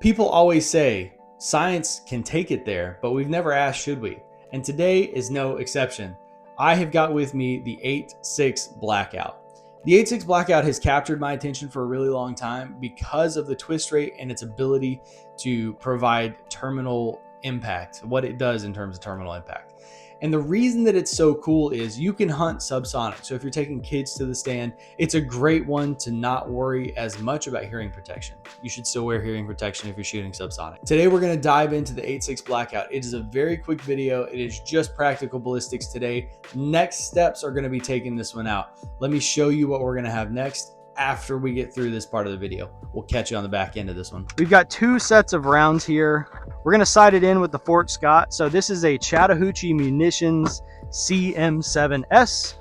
People always say science can take it there, but we've never asked, should we? And today is no exception. I have got with me the 8.6 Blackout. The 8.6 Blackout has captured my attention for a really long time because of the twist rate and its ability to provide terminal impact, what it does in terms of terminal impact. And the reason that it's so cool is you can hunt subsonic. So if you're taking kids to the stand, it's a great one to not worry as much about hearing protection. You should still wear hearing protection if you're shooting subsonic. Today, we're gonna dive into the 8.6 Blackout. It is a very quick video. It is just practical ballistics today. Next steps are gonna be taking this one out. Let me show you what we're gonna have next after we get through this part of the video. We'll catch you on the back end of this one. We've got two sets of rounds here. We're gonna sight it in with the Fort Scott. So this is a Chattahoochee Munitions CM7S.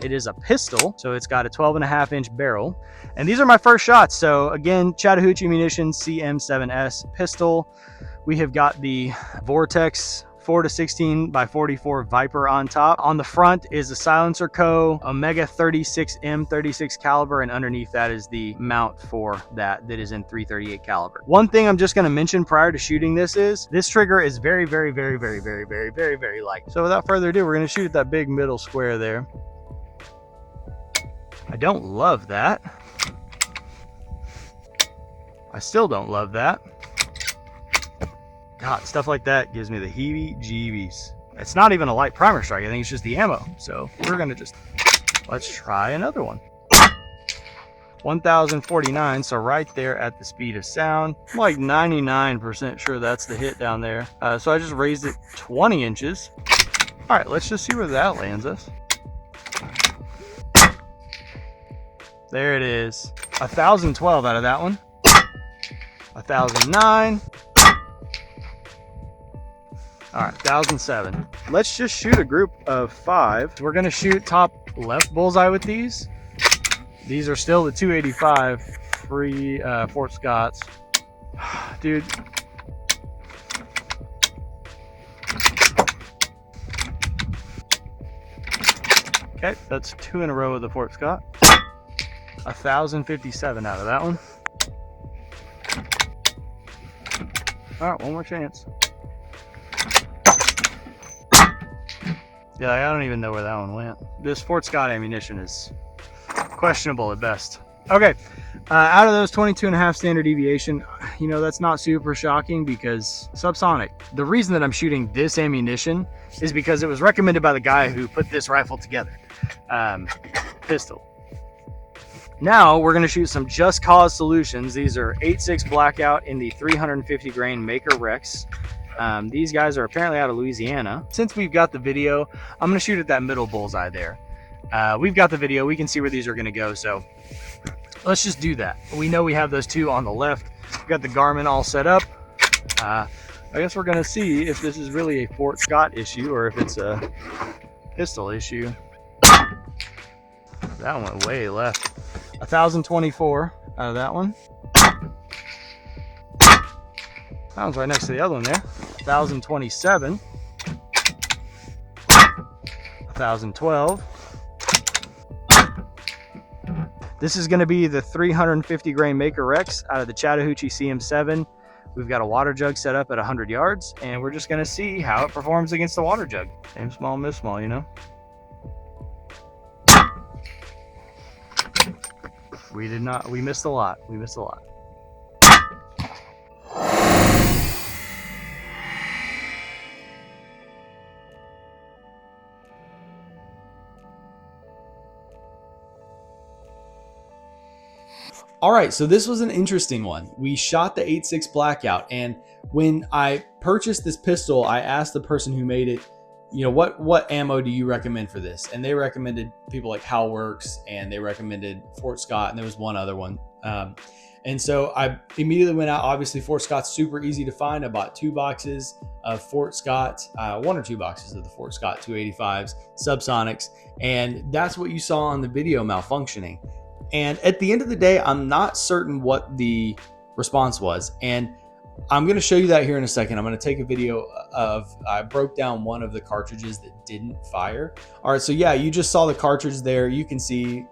It is a pistol, so it's got a 12.5-inch barrel. And these are my first shots. So again, Chattahoochee Munitions CM7S pistol. We have got the Vortex 4-16x44 Viper on top. On the front is a silencer co, Omega 36M 36 caliber, and underneath that is the mount for that is in 338 caliber. One thing I'm just going to mention prior to shooting this is this trigger is very light. So without further ado, we're going to shoot at that big middle square there. I don't love that. I still don't love that. God, stuff like that gives me the heebie-jeebies. It's not even a light primer strike. I think it's just the ammo. So we're going to let's try another one. 1049, so right there at the speed of sound. I'm like 99% sure that's the hit down there. So I just raised it 20 inches. All right, let's just see where that lands us. There it is. 1012 out of that one. 1009. All right, 1007. Let's just shoot a group of 5. We're gonna shoot top left bullseye with these. These are still the 285 free Fort Scotts. Dude. Okay, that's 2 in a row with the Fort Scott. 1057 out of that one. All right, one more chance. Yeah, I don't even know where that one went. This Fort Scott ammunition is questionable at best. Okay, out of those 22.5 standard deviation, you know, that's not super shocking because subsonic. The reason that I'm shooting this ammunition is because it was recommended by the guy who put this rifle together. Pistol. Now we're gonna shoot some Just Cause solutions. These are 8.6 Blackout in the 350 grain Maker Rex. These guys are apparently out of Louisiana. Since we've got the video, I'm gonna shoot at that middle bullseye there. We've got the video, we can see where these are gonna go, so let's just do that. We know we have those two on the left. We've got the Garmin all set up. I guess we're gonna see if this is really a Fort Scott issue or if it's a pistol issue. That one went way left. 1024 out of that one. That one's right next to the other one there. 1027. 1012. This is going to be the 350 grain Maker Rex out of the Chattahoochee CM7. We've got a water jug set up at 100 yards, and we're just going to see how it performs against the water jug. Aim small, miss small, you know. We missed a lot. We missed a lot. All right, so this was an interesting one. We shot the 8.6 Blackout, and when I purchased this pistol, I asked the person who made it, you know, what ammo do you recommend for this? And they recommended people like Halworks, and they recommended Fort Scott, and there was one other one. And so I immediately went out. Obviously, Fort Scott's super easy to find. I bought 2 boxes of Fort Scott, 1 or 2 boxes of the Fort Scott 285s, Subsonics, and that's what you saw on the video malfunctioning. And at the end of the day, I'm not certain what the response was. And I'm going to show you that here in a second. I'm going to take a video of, I broke down one of the cartridges that didn't fire. All right, so yeah, you just saw the cartridge there. You can see,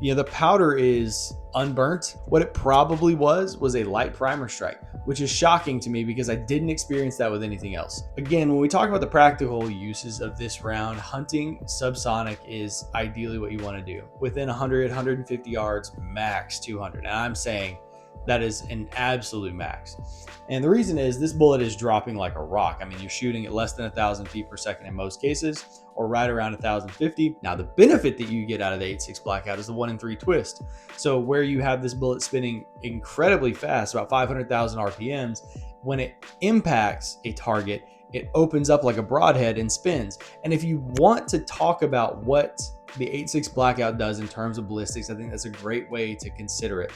you know, the powder is unburnt. What it probably was a light primer strike. which is shocking to me because I didn't experience that with anything else. Again, when we talk about the practical uses of this round, hunting subsonic is ideally what you want to do. Within 100, 150 yards, max 200. And I'm saying that is an absolute max. And the reason is this bullet is dropping like a rock. I mean, you're shooting at less than 1,000 feet per second in most cases, or right around 1,050. Now, the benefit that you get out of the 8.6 Blackout is the 1 in 3 twist. So where you have this bullet spinning incredibly fast, about 500,000 RPMs, when it impacts a target, it opens up like a broadhead and spins. And if you want to talk about what the 8.6 Blackout does in terms of ballistics, I think that's a great way to consider it.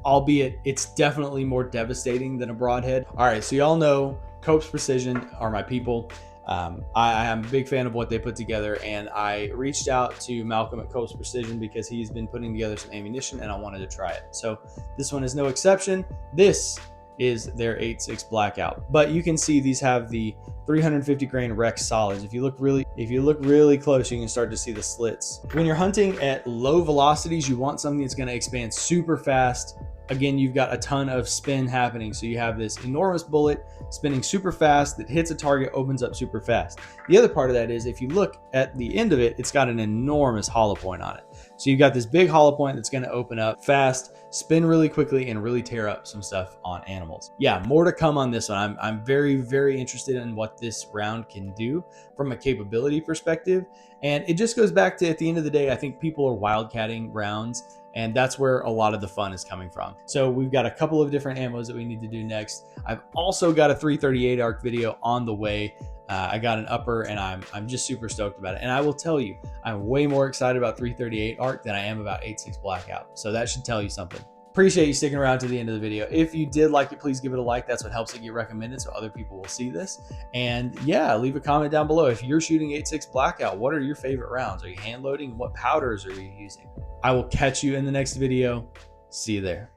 Albeit it's definitely more devastating than a broadhead. All right, so y'all know Cope's Precision are my people. I am a big fan of what they put together, and I reached out to Malcolm at Cope's Precision because he's been putting together some ammunition and I wanted to try it. So this one is no exception. This is their 8.6 Blackout, but you can see these have the 350 grain Rex solids. If you look really close, you can start to see the slits. When you're hunting at low velocities, you want something that's going to expand super fast. Again, you've got a ton of spin happening. So you have this enormous bullet spinning super fast that hits a target, opens up super fast. The other part of that is if you look at the end of it, it's got an enormous hollow point on it. So you've got this big hollow point that's going to open up fast, spin really quickly, and really tear up some stuff on animals. Yeah, more to come on this one. I'm very, very interested in what this round can do from a capability perspective. And it just goes back to, at the end of the day, I think people are wildcatting rounds, and that's where a lot of the fun is coming from. So we've got a couple of different ammos that we need to do next. I've also got a 338 arc video on the way. I got an upper and I'm just super stoked about it. And I will tell you, I'm way more excited about 338 arc than I am about 8.6 Blackout. So that should tell you something. Appreciate you sticking around to the end of the video. If you did like it, please give it a like. That's what helps it get recommended so other people will see this. And yeah, leave a comment down below. If you're shooting 8.6 Blackout, what are your favorite rounds? Are you hand loading? What powders are you using? I will catch you in the next video. See you there.